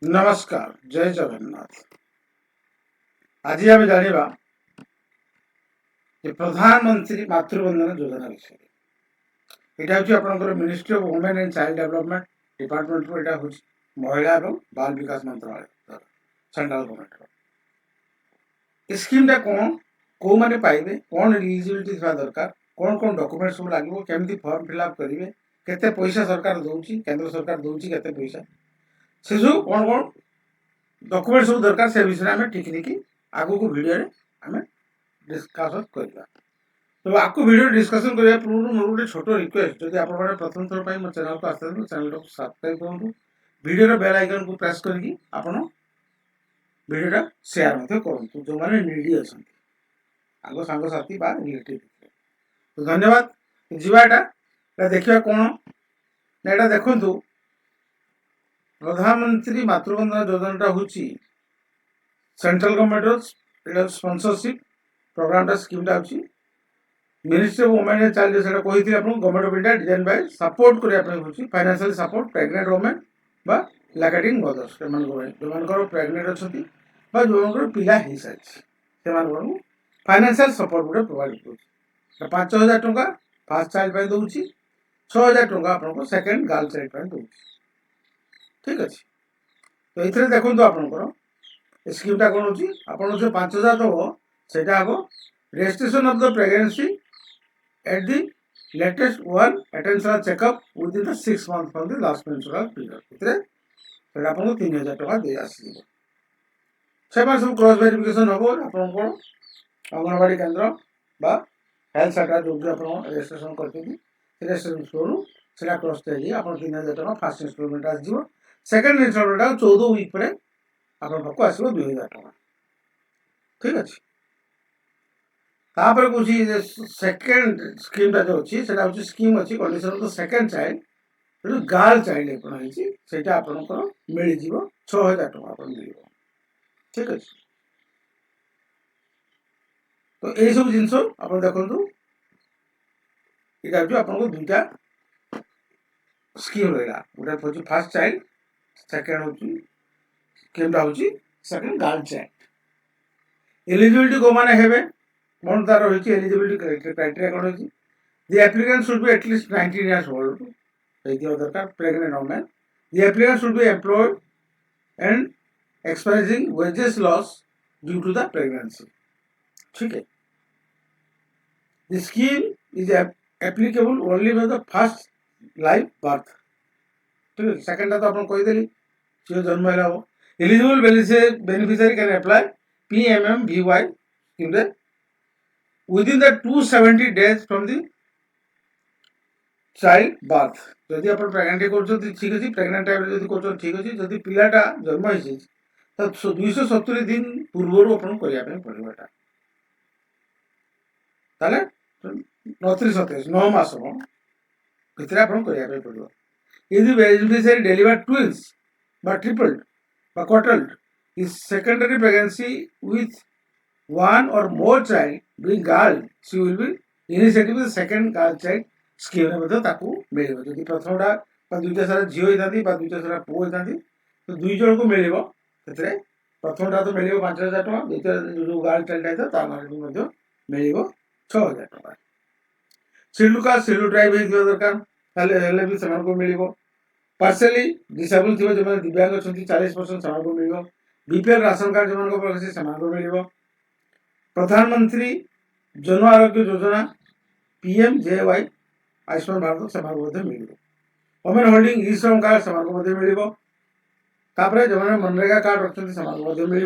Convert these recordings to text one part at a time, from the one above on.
नमस्कार जय जगन्नाथ। आज आम जाना प्रधानमंत्री मातृवंदना योजना विषय यहाँ हूँ आपंकर ministry of women and child development department को यहाँ हूँ महिला और बाल विकास मंत्रालय सेंट्रल गवर्नमेंट स्कीम टा कौन कौ मैंने पाइबे कौन एलिजिबिलिटी थवा दरकार कौन कौन डॉक्यूमेंट सब लगे केमती फॉर्म फिलअप करेंगे केते पैसा सरकार दौची केंद्र सरकार दौची केते पैसा से सब कौन कौन डॉक्यूमेंट सब दरकार से विषय में टिकनिकी आगो को वीडियो रे आमे डिस्कस करबा। तो आपको वीडियो डिस्कशन करबा पूर्व मोर गोटे छोट रिक्वेस्ट जदि आप प्रथम थर पर मो चैनल को आसते चैनल को सब्सक्राइब करूँ वीडियो रो बेल आइकन को प्रेस करके आपण वीडियोटा शेयर मते करूँ जो माने नीडी अछन आगो सांग साथी बा रिलेटिव। तो धन्यवाद जीवाटा देखिए कौन ना देखु प्रधानमंत्री मातृवंदना योजना हूँ central government sponsorship program scheme हूँ ministry of women and child से कही government of India design by support करने फाइनेंशियल सपोर्ट प्रेग्नेंट वुमेन बा लैक्टेटिंग मदर्स जो प्रेग्नेंट अच्छा जो पिला हो सारी फाइनेंशियल सपोर्ट गोटे प्रोवाइड कर 5,000 टंका फर्स्ट चाइल्ड दौर 6,000 टंका आपको सेकेंड गर्ल चाइल्ड दौर ठीक अच्छे। तो ये देखो आपंकर स्कीमटा कौन हो आप 5,000 दब से हम registration of the pregnancy at the latest one attentional checkup within the 6 months from the last menstrual period से आपको 3,000 टका दे आसी सब क्रॉस वेरिफिकेशन हम आपको अंगनवाड़ी केन्द्र बा हेल्थ सेंटर जो भी आप रजिस्ट्रेशन करते रजिस्ट्रेशन करूँ से क्रॉस दिए आप 3,000 टका फास्ट इन्स्टलमेंट आसो सेकेंड इन्स्टलमेंट 14 वीक पर आपको आसो 2,000 टका ठीक अच्छे। तापर कुछ सेकेंड स्कीम टा जो अच्छी से स्कीम अच्छी condition of the second child जो गर्ल चाइल्ड से आपंकर मिल 6,000 टका मिल ठीक अच्छे। तो यही सब जिनस आप देखु यहाँ आपको दुईटा स्कीम रहा गोटे हूँ फास्ट चाइल्ड सेकेंड हूँ स्कीमटा हूँ सेकेंड गर्ल चाइल्ड एलिजिबिलिटी को मैंने हेबे कौन तार रही एलिजिबिलिटी क्राइटेरिया कौन रही the applicant should be at least 19 years old दरकार pregnant women the applicant should be employed and experiencing wages loss due to the pregnancy ठीक है। The scheme is applicable only for the first life birth ठीक है। Second तो आप कहीदेली झील जन्म है हम eligible beneficiary can apply PMMVY scheme within the 270 days from the child birth जदि आप प्रेगनेंट कर ठीक अच्छे प्रेगनेंट टाइम जब कर ठीक अच्छे जदि पिलाटा जन्म हो तो 270 दिन पूर्व आपको करने पड़ा ताले 29 9 मास भितर आप करने पड़ो यदि बेनिफिशियरी डेलीवर ट्विन्स बा ट्रिपल्ड बा quadruplets is secondary pregnancy with one or more child being girl she will be initiative the second girl child scheme में ताकू मिलेगा जदि प्रथमटा दुईटा सारा झील होता दुईटा सारा पुओ होता तो दुई जन को मिले प्रथमटा तो मिले 5,000 टका द्वितीय जो गर्ल चाइल्ड है मिल 6,000 टका शेड्यूल कास्ट शेड्यूल ट्राइब हो दरकार भी से मिल पार्शियली डिसेबल थी जो दिव्यांग अच्छा 40% से मिल बीपीएल राशन कार्ड जो मिल प्रधानमंत्री जन आरोग्य योजना PMJY आयुष्मान भारत से मिल वुमेन होल्डिंग ई श्रम कार्ड से मिल जो मनरेगा कार्ड रखते से मिल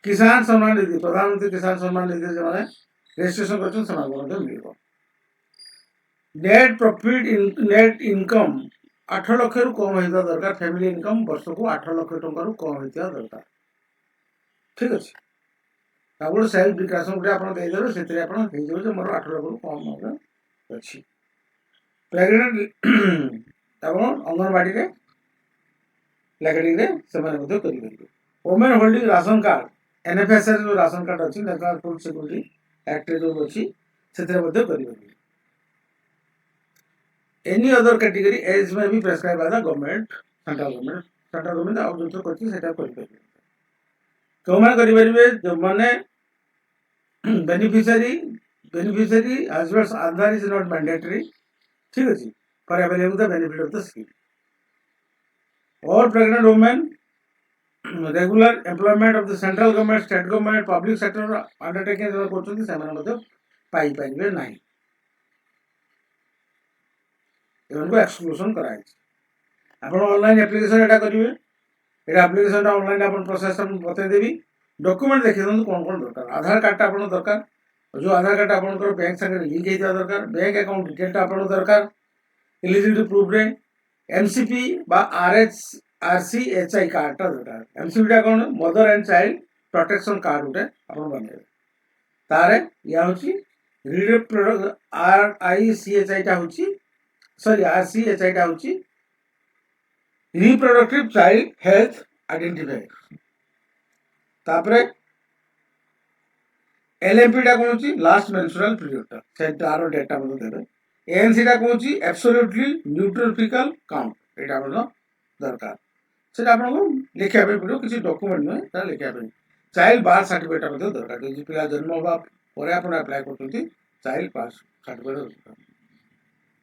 किसान सम्मान निधि प्रधानमंत्री किसान सम्मान निधि जो रजिस्ट्रेशन कर मिल net profit net income 8 lakh रु कम होता दरकार फैमिली इनकम वर्ष को 8 लाख टंका रु कम होता दरकार ठीक अच्छे। गोटे सेल्फ डिक्लेरेशन गोटे आप देदेवे से मोर 8 लाख रु कम अच्छी प्रेगनेंट अंगनवाड़ी लैक्टेटिंग से women holding ration card NFSR जो राशन कार्ड अच्छी नेशनल फूड सिक्योरिटी एक्ट जो अच्छी से एनी अदर कैटेगरी एज में भी prescribe by the government central government central government आउ जो करछि सेटा करि परिबे कोमा करि परिबे जो माने beneficiary as well as Aadhaar is not mandatory ठीक अछि for availing the benefit of the scheme all pregnant women regular employment of the central government state government public sector undertaking କରୁଛନ୍ତି ସେମାନେ ମଧ୍ୟ ପାଇ ପାରିବେ ନାହିଁ ଏମାନଙ୍କୁ ଏକ୍ସକ୍ଲୁଜନ କରାଯାଇଛି ଆପଣ ଅନଲାइन एप्लिकेशन एटा करिवे एटा एप्लिकेशन ऑनलाइन अपन प्रोसेस हम बतै देबी डॉक्यूमेंट देखि दन कोन कोन दरकार आधार कार्ड अपन दरकार जो आधार कार्ड अपन बैंक संगे लिंक हेता दरकार बैंक अकाउंट डिटेल अपन दरकार एलिजिबिलिटी प्रूफ रे एमसीपी बा आरसीएचआई कार्ड ता दरकार एमसीपी टा कोन mother and child protection card उटे अपन बनेबे तारे या होची रीड आरआईसीएचआई टा होची सॉरी आरसीएचआई टा होची रिप्रोडक्टिव चाइल्ड हेल्थ आइडेंटिफायर तापरे एलएमपी टा कोन होची लास्ट मेंस्ट्रुअल पीरियड ता से तारो डेटा मतो देबे एएनसी टा कोन होची एब्सोल्युटली न्यूट्रोफिकल काउंट एटा मतो दरकार सेटा आपन को लिखिया पे पड़ो किसी डॉक्यूमेंट में ता लिखिया पे चाइल्ड बर्थ सर्टिफिकेट मतो दरकार जे पिला जन्म होबा परे आपन अप्लाई करथुंती चाइल्ड बर्थ सर्टिफिकेट दरकार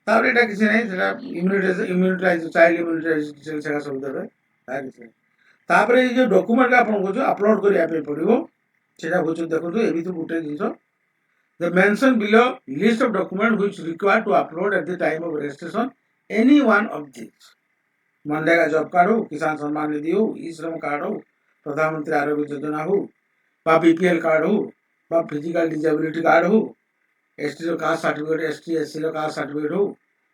तापर एटा किसी नहीं सेटा इम्यूनिटाइज चाइल्ड इम्यूनिटाइज सेटा सब देबे ता किसी तापर ये जो डॉक्यूमेंट आपन को जो अपलोड करिया पे पड़िबो सेटा होचो देखो एबी तो गुटे जिंसो the mention below list of documents which required to upload at the time of registration any one of these MNREGA job card हो किसान सम्मान निधि हो ई श्रम कार्ड हो प्रधानमंत्री आरोग्य योजना हो बा बीपीएल कार्ड हो बा फिजिकल डिसेबिलिटी कार्ड हो एसटी रो कास्ट सर्टिफिकेट एसटी एससी रो कास्ट सर्टिफिकेट हो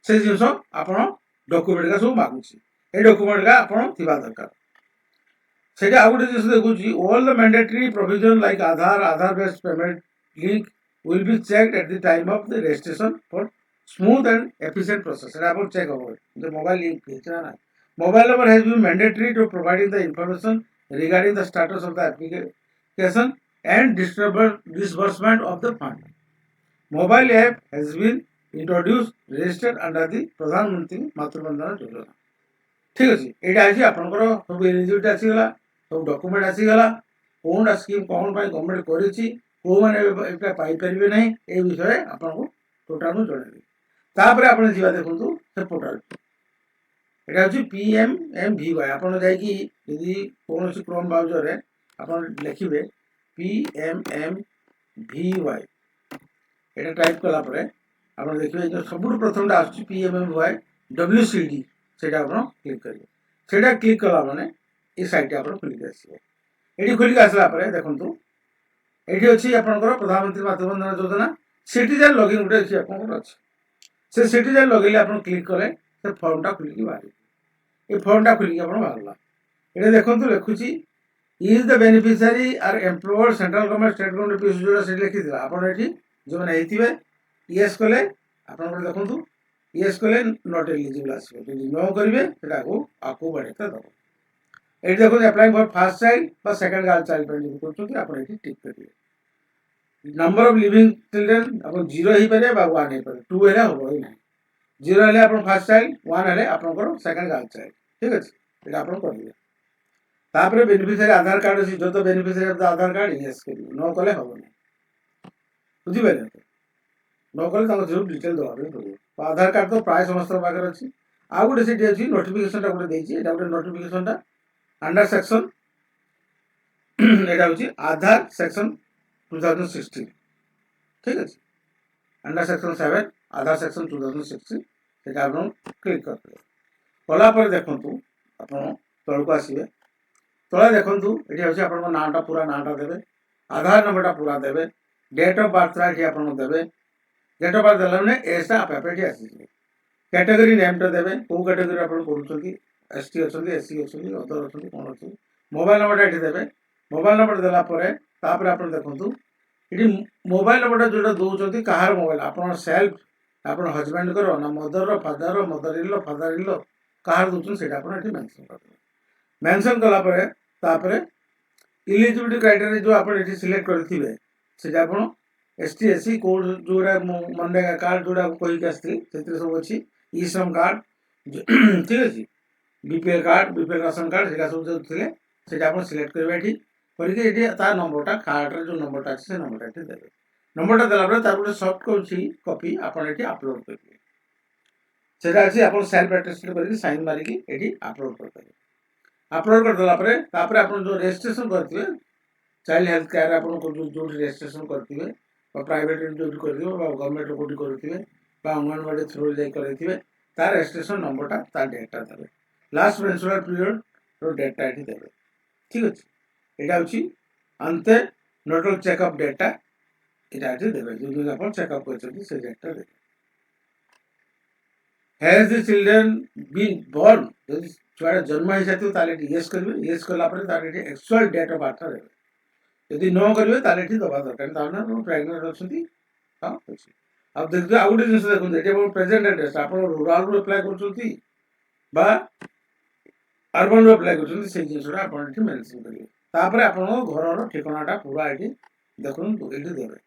से जिंस आपण डॉक्यूमेंट का सब मागुची ए डॉक्यूमेंट का आपण थिबा दरकार सेटा आउट जिंस देखुची all the mandatory provision like Aadhaar based payment link will be checked at the time of the registration for smooth and efficient process. And I will check over it. The mobile link mobile number has been mandatory to providing the information regarding the status of the application and disbursement of the fund. Mobile app has been introduced registered under the Pradhan Mantri Matru Bandhana Yojana. ठीक अछि एटा अछि आपनकर सब eligibility आसी गला सब document आसी गला कोनटा स्कीम कोन पय गवर्नमेंट करिछि को माने एटा पाई परिबे नै ए विषय आपन को टोटल नु जणाबी तापर आपन जीवा देखंतु से पोर्टल एटा होची पीएमएमवीवाई आपन जाय कि यदि कोनोसी क्रोम ब्राउजर रे आपन लिखिबे पीएमएमवीवाई एटा टाइप कला परे आपन देखिबे जो सबुठ प्रथम आछि पीएमएमवीवाई डब्ल्यूसीडी सेटा आपन क्लिक करिवे सेटा क्लिक कला माने ए साइट आपन खुली आसीबो एडी खुली आसला परे देखंतु एठी अछि आपनकर प्रधानमंत्री मातृ वंदना योजना सिटीजन लॉगिन उठे अछि आपनकर अछि से सिटीजन लॉगिन आपन क्लिक करे से फॉर्म टा खुली बाहरी ए फॉर्म टा खुली आपन बाहरला एडे देखंतु लिखुची is the beneficiary are employer central government state government PS जोड़ा से लिखि दिला आपन एठी जो नै हितिबे यस कले आपन देखंतु यस कले नॉट एलिजिबल आसीबे यदि नो करिवे सेटा को आको बढ़ेता दबो एठी देखो अप्लाई फॉर फर्स्ट चाइल्ड बा सेकंड गर्ल चाइल्ड पे जो करछोती आपन एठी टिक करिवे नंबर ऑफ लिविंग चिल्ड्रन अपन 0 ही पारे बा 1 ही पारे 2 हेले होबो ही नै 0 हेले अपन फर्स्ट चाइल्ड 1 हेले अपन को सेकंड गर्ल चाइल्ड ठीक अछि एटा अपन करिवे तापरे बेनिफिशियरी आधार कार्ड अछि जो तो beneficiary of the Aadhaar card yes करिवे नो कले होबो नै बुझि बेले नो कले ताको जरूर डिटेल दो आबे पड़िबो आधार कार्ड तो प्राय समस्त बागर अछि आ गुटे सिटी अछि नोटिफिकेशन टा गुटे देछि एटा गुटे नोटिफिकेशन टा अंडर सेक्शन एटा होछि आधार सेक्शन 2016 ठीक है अंडर सेक्शन 7 आधार सेक्शन 2016 सेटा आपण क्लिक करते कला पर देखंतु आपण तळ को आसीबे तळे देखंतु एठी होछि आपण नामटा पूरा नामटा देबे आधार नंबरटा पूरा देबे डेट ऑफ बर्थ रा एठी आपण देबे डेट ऑफ बर्थ देला ने एसा आपेटी आसी कैटेगरी नेम टा देबे को कैटेगरी आपण करूछथि एसटी अछथि एससी अछथि अदर अछथि कोन अछथि मोबाइल नंबर एठी देबे मोबाइल नंबर देला परे तापर आपण देखंतु इडी मोबाइल नंबर जोडा दोउछथि कहार मोबाइल आपण सेल्फ आपण हस्बैंड करो ना मदर रो फादर रो mother in law father in law कहार दोउछन सेटा आपण एठी मेंशन करबे मेंशन कला परे तापर एलिजिबिलिटी क्राइटेरिया जो आपण एठी सिलेक्ट करथिबे सेटा आपण एसटी एससी कोड जोडा मनरेगा कार्ड जोडा कोई कास्ती सेते सब अछि ई श्रम कार्ड ठीक अछि BPL card BPL ration card सेटा सब जो थे सेटा आप सिलेक्ट करेंगे ये करके ये तार नंबरटा कार्डर जो नंबरटा अच्छे से नंबरटा ये देवे नंबरटा देला गोटे सफ्ट कॉपी आपड़ ये अपलोड करेंगे सेटा अच्छे आप सेल्फ अटेस्टेड करके साइन मारिकी ये अपलोड करेंगे अपलोड करदेला आप जो रजिस्ट्रेशन करते चाइल्ड हेल्थ केयर आप जो रजिस्ट्रेशन करेंगे प्राइवेट जो करेंगे गवर्नमेंट कौटी करेंगे अंगनवाड़ी थ्रू जाइए तार रजिस्ट्रेशन नंबरटा तार डेटा देवे लास्ट मेंस्ट्रुअल पीरियड रो डेटा ये देवे ठीक अच्छे यहाँ हूँ अंते नोटल चेकअप डेटा यहाँ ये देवे जो आप चेकअप कर डेटा देवे has the children been born जो छुआ जन्म हो जाती येस करेंगे येस कलापर तार एक्चुअल डेट ऑफ बर्थ देवे यदि न करेंगे ताले ये दबा दरकार प्रेगनेंट अच्छा हाँ अच्छे अब देखते आउ गोटे जिन देखते प्रेजेंट एड्रेस आप रूराल रू एप्लाय कर अर्बन रू एप्लाय कर जिनसा आप मेनसन करेंगे तापर आप घर ठिकाना पूरा ये देखो ये देवे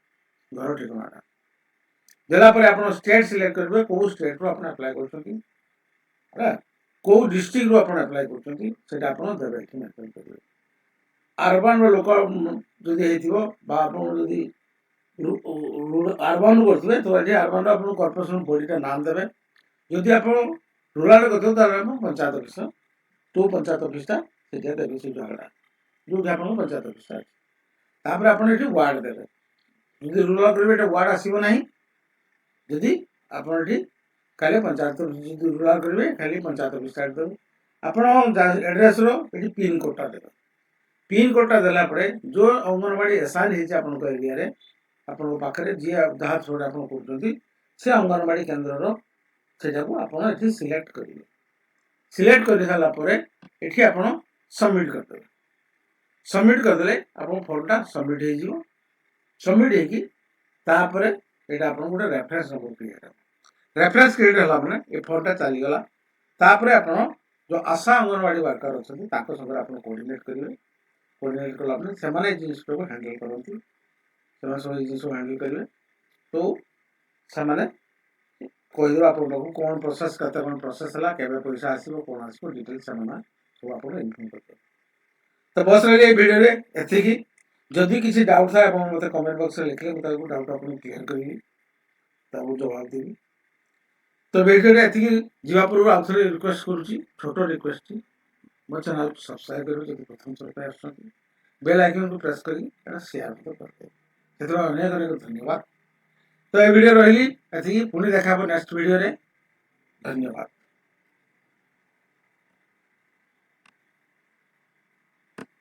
घर ठिकाना देलापर आप स्टेट सिलेक्ट करेंगे कौ स्टेट रू आप एप्लाय कर कौ डिस्ट्रिक्ट रू आप एप्लाय कर देवे मेनसन करेंगे अर्बन लोक जदि होती अर्बन करते तो ये अर्बन आप कॉर्पोरेशन बॉडीटा नाम देवे जदि आप रूराल करते पंचायत ऑफिस तो पंचायत ऑफिसटा से देवे से जगह जो आप पंचायत ऑफिसटा अच्छे आप वार्ड देवे जदि रूराल करेंगे वार्ड आसो ना जदि आप खाली पंचायत रूराल करेंगे खाली पंचायत ऑफिसटा देवे आप एड्रेस रो पिन कोडटा देवे पिन कोडटा देलापर जो अंगनवाड़ी एसाइन हो एरिया आपण पाखे जी जहाँ थ्रू आप कर अंगनवाड़ी केन्द्र से सिलेक्ट करेंगे सिलेक्ट कर सारापर ये आप सबमिट करदे सबमिट करदे आप फर्मटा सबमिट हो सबमिट होपर यहाँ आप गोटे reference number create reference create है ये फर्मटा चलीगला तापर आप जो आशा अंगनवाड़ी वर्कर अच्छा संगे आप कोऑर्डिनेट करेंगे कोऑर्डिनेट कलापर से जिनस हैंडल करती सब जिन हैंडल करेंगे तो से कहीदेव आप कौन प्रोसेस करते कौन प्रोसेस है केवे पैसा आसो कौन आसो डिटेल्स सब आप इनफर्म करते तो बस रही ये भिडियो एति जदि किसी डाउट था मत कमेंट बॉक्स में लिखले मुझे डाउट आप क्लीयर करी जवाब देवी तो भिडियो एति जीवा पूर्व आउ थे रिक्वेस्ट करुँची छोट रिक्वेस्ट मो चैनल को सब्सक्राइब करेंगे जब प्रथम थर आस बेल आइकन को प्रेस कर शेयर करते से अनेक धन्यवाद तो ये वीडियो रही पुणी देखा नेक्स्ट वीडियो रे धन्यवाद।